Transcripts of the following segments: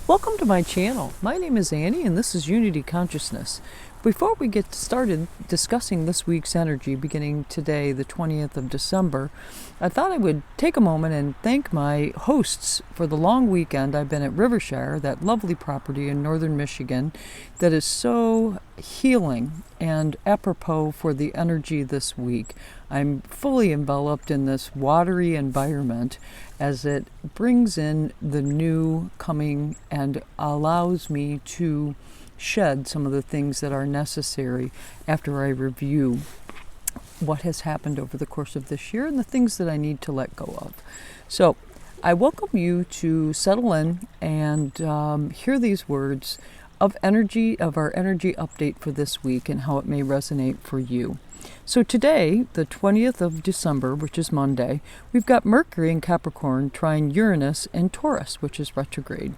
Welcome to my channel. My name is Annie and this is Unity Consciousness. Before we get started discussing this week's energy beginning today, the 20th of December, I thought I would take a moment and thank my hosts for the long weekend I've been at Rivershire, that lovely property in northern Michigan that is so healing and apropos for the energy this week. I'm fully enveloped in this watery environment as it brings in the new coming and allows me to shed some of the things that are necessary after I review what has happened over the course of this year and the things that I need to let go of. So I welcome you to settle in and hear these words of energy, of our energy update for this week and how it may resonate for you. So today, the 20th of December, which is Monday, we've got Mercury in Capricorn trine Uranus in Taurus, which is retrograde.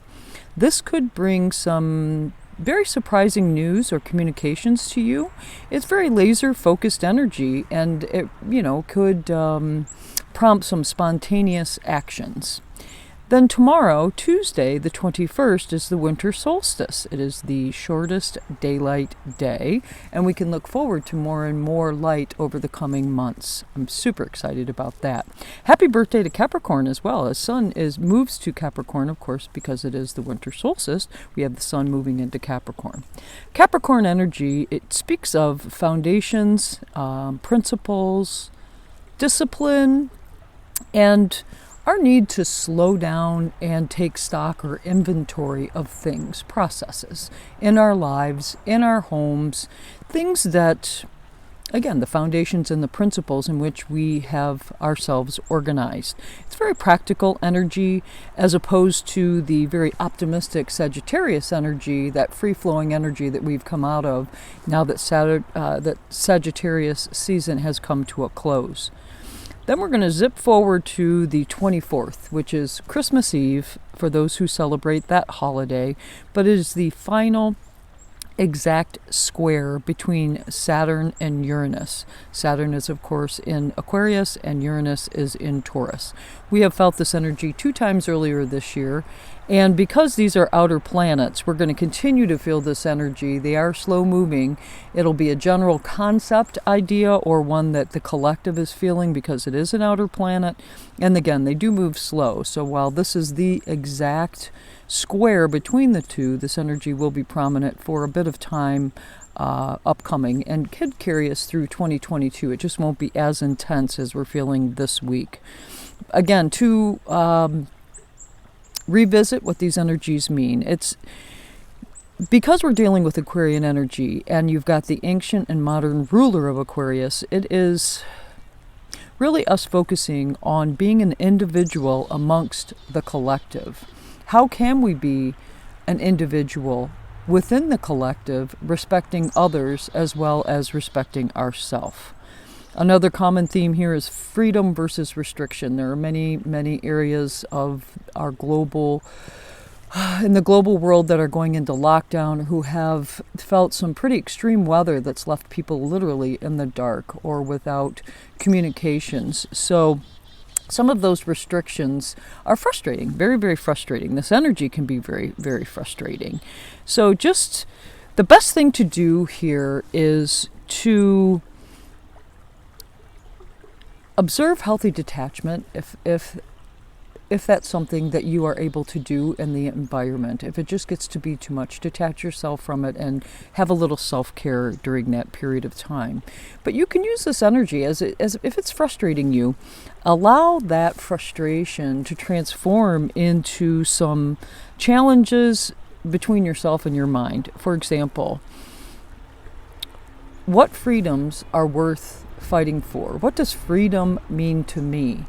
This could bring some very surprising news or communications to you. It's very laser-focused energy, and it, could prompt some spontaneous actions. Then tomorrow, Tuesday, the 21st, is the winter solstice. It is the shortest daylight day, and we can look forward to more and more light over the coming months. I'm super excited about that. Happy birthday to Capricorn as well. As Sun moves to Capricorn, of course, because it is the winter solstice. We have the Sun moving into Capricorn. Capricorn energy, it speaks of foundations, principles, discipline, and our need to slow down and take stock or inventory of things, processes in our lives, in our homes, things that, again, the foundations and the principles in which we have ourselves organized. It's very practical energy as opposed to the very optimistic Sagittarius energy, that free-flowing energy that we've come out of now that that Sagittarius season has come to a close. Then we're going to zip forward to the 24th, which is Christmas Eve for those who celebrate that holiday, but it is the final exact square between Saturn and Uranus. Saturn is, of course, in Aquarius and Uranus is in Taurus. We have felt this energy 2 times earlier this year, and because these are outer planets, we're going to continue to feel this energy. They are slow moving. It'll be a general concept idea or one that the collective is feeling because it is an outer planet. And again, they do move slow. So while this is the exact square between the two, this energy will be prominent for a bit of time upcoming and could carry us through 2022. It just won't be as intense as we're feeling this week. Again, to revisit what these energies mean. It's because we're dealing with Aquarian energy and you've got the ancient and modern ruler of Aquarius, it is really us focusing on being an individual amongst the collective. How can we be an individual within the collective, respecting others as well as respecting ourselves? Another common theme here is freedom versus restriction. There are many, many areas of our in the global world that are going into lockdown who have felt some pretty extreme weather that's left people literally in the dark or without communications. So some of those restrictions are frustrating, very, very frustrating. This energy can be very, very frustrating. So just the best thing to do here is to observe healthy detachment if that's something that you are able to do in the environment. If it just gets to be too much, detach yourself from it and have a little self-care during that period of time. But you can use this energy as if it's frustrating you, allow that frustration to transform into some challenges between yourself and your mind. For example, what freedoms are worth fighting for? What does freedom mean to me?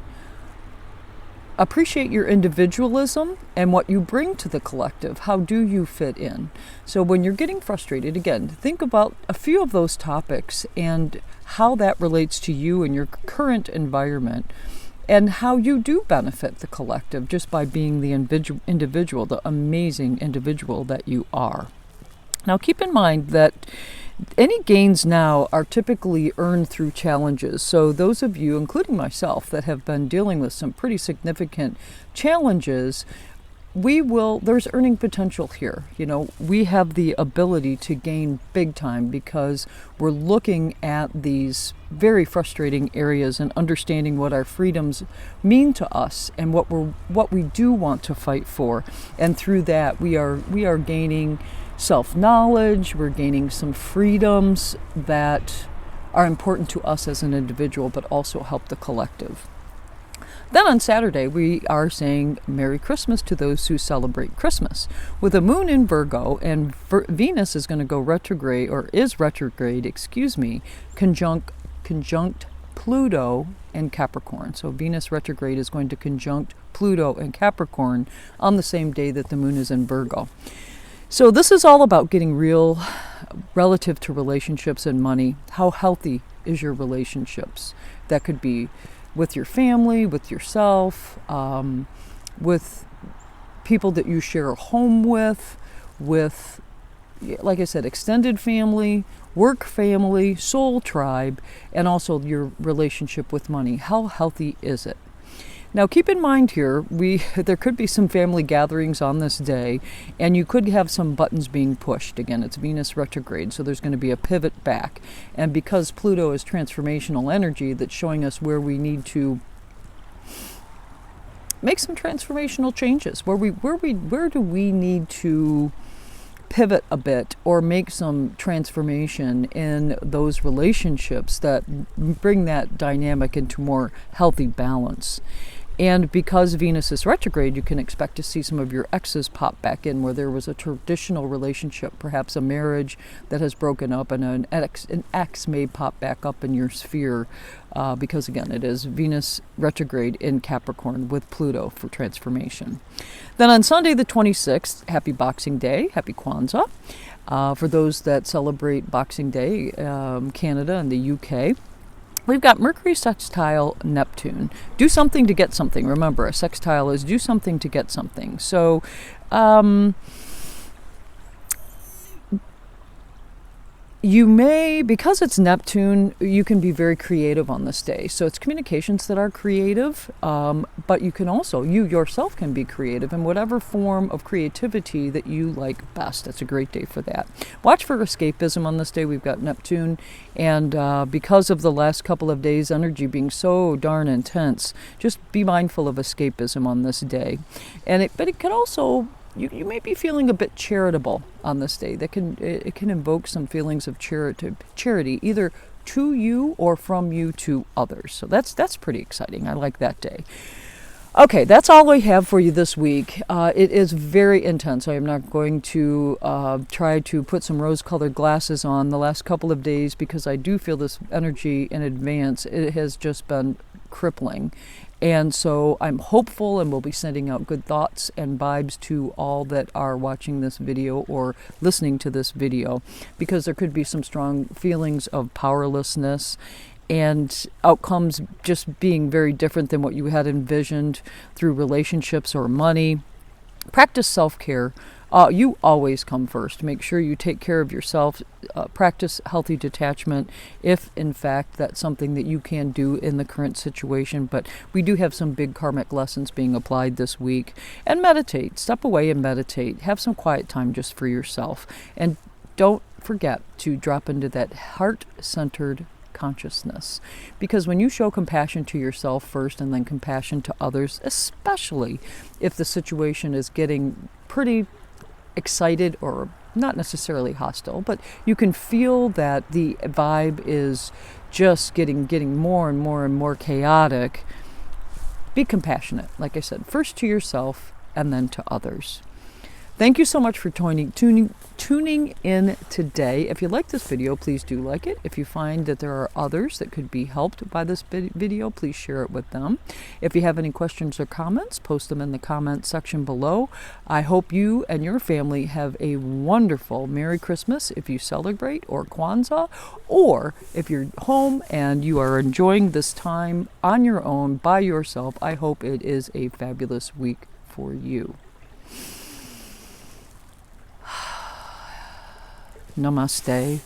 Appreciate your individualism and what you bring to the collective. How do you fit in? So when you're getting frustrated, again, think about a few of those topics and how that relates to you and your current environment and how you do benefit the collective just by being the individual, the amazing individual that you are. Now keep in mind that any gains now are typically earned through challenges. So those of you, including myself, that have been dealing with some pretty significant challenges, there's earning potential here. We have the ability to gain big time because we're looking at these very frustrating areas and understanding what our freedoms mean to us and what we do want to fight for. And through that, we are gaining self-knowledge, we're gaining some freedoms that are important to us as an individual, but also help the collective. Then on Saturday, we are saying Merry Christmas to those who celebrate Christmas. With a moon in Virgo, and Venus is going to go retrograde, or is retrograde, conjunct Pluto and Capricorn. So Venus retrograde is going to conjunct Pluto and Capricorn on the same day that the moon is in Virgo. So this is all about getting real relative to relationships and money. How healthy is your relationships? That could be with your family, with yourself, with people that you share a home with, like I said, extended family, work family, soul tribe, and also your relationship with money. How healthy is it? Now, keep in mind here, there could be some family gatherings on this day, and you could have some buttons being pushed. Again, it's Venus retrograde, so there's going to be a pivot back. And because Pluto is transformational energy, that's showing us where we need to make some transformational changes. Where do we need to pivot a bit or make some transformation in those relationships that bring that dynamic into more healthy balance? And because Venus is retrograde, you can expect to see some of your exes pop back in where there was a traditional relationship, perhaps a marriage that has broken up, and an ex may pop back up in your sphere because, again, it is Venus retrograde in Capricorn with Pluto for transformation. Then on Sunday the 26th, happy Boxing Day, happy Kwanzaa. For those that celebrate Boxing Day, Canada and the UK. We've got Mercury sextile Neptune. Do something to get something. Remember, a sextile is do something to get something. So, you may, because it's Neptune, you can be very creative on this day. So it's communications that are creative, but you can also, you yourself can be creative in whatever form of creativity that you like best. It's a great day for that. Watch for escapism on this day. We've got Neptune, and because of the last couple of days' energy being so darn intense, just be mindful of escapism on this day. But it can also, you may be feeling a bit charitable on this day. It can invoke some feelings of charity, either to you or from you to others. So that's pretty exciting. I like that day. Okay, that's all I have for you this week. It is very intense. I am not going to try to put some rose-colored glasses on the last couple of days because I do feel this energy in advance. It has just been crippling. And so I'm hopeful, and we'll be sending out good thoughts and vibes to all that are watching this video or listening to this video, because there could be some strong feelings of powerlessness and outcomes just being very different than what you had envisioned through relationships or money. Practice self-care. You always come first. Make sure you take care of yourself. Practice healthy detachment if, in fact, that's something that you can do in the current situation. But we do have some big karmic lessons being applied this week. And meditate. Step away and meditate. Have some quiet time just for yourself. And don't forget to drop into that heart-centered consciousness, because when you show compassion to yourself first and then compassion to others, especially if the situation is getting pretty excited or not necessarily hostile, but you can feel that the vibe is just getting more and more and more chaotic, be compassionate, like I said, first to yourself and then to others. Thank you so much for tuning in today. If you like this video, please do like it. If you find that there are others that could be helped by this video, please share it with them. If you have any questions or comments, post them in the comments section below. I hope you and your family have a wonderful Merry Christmas if you celebrate, or Kwanzaa, or if you're home and you are enjoying this time on your own by yourself. I hope it is a fabulous week for you. Namaste.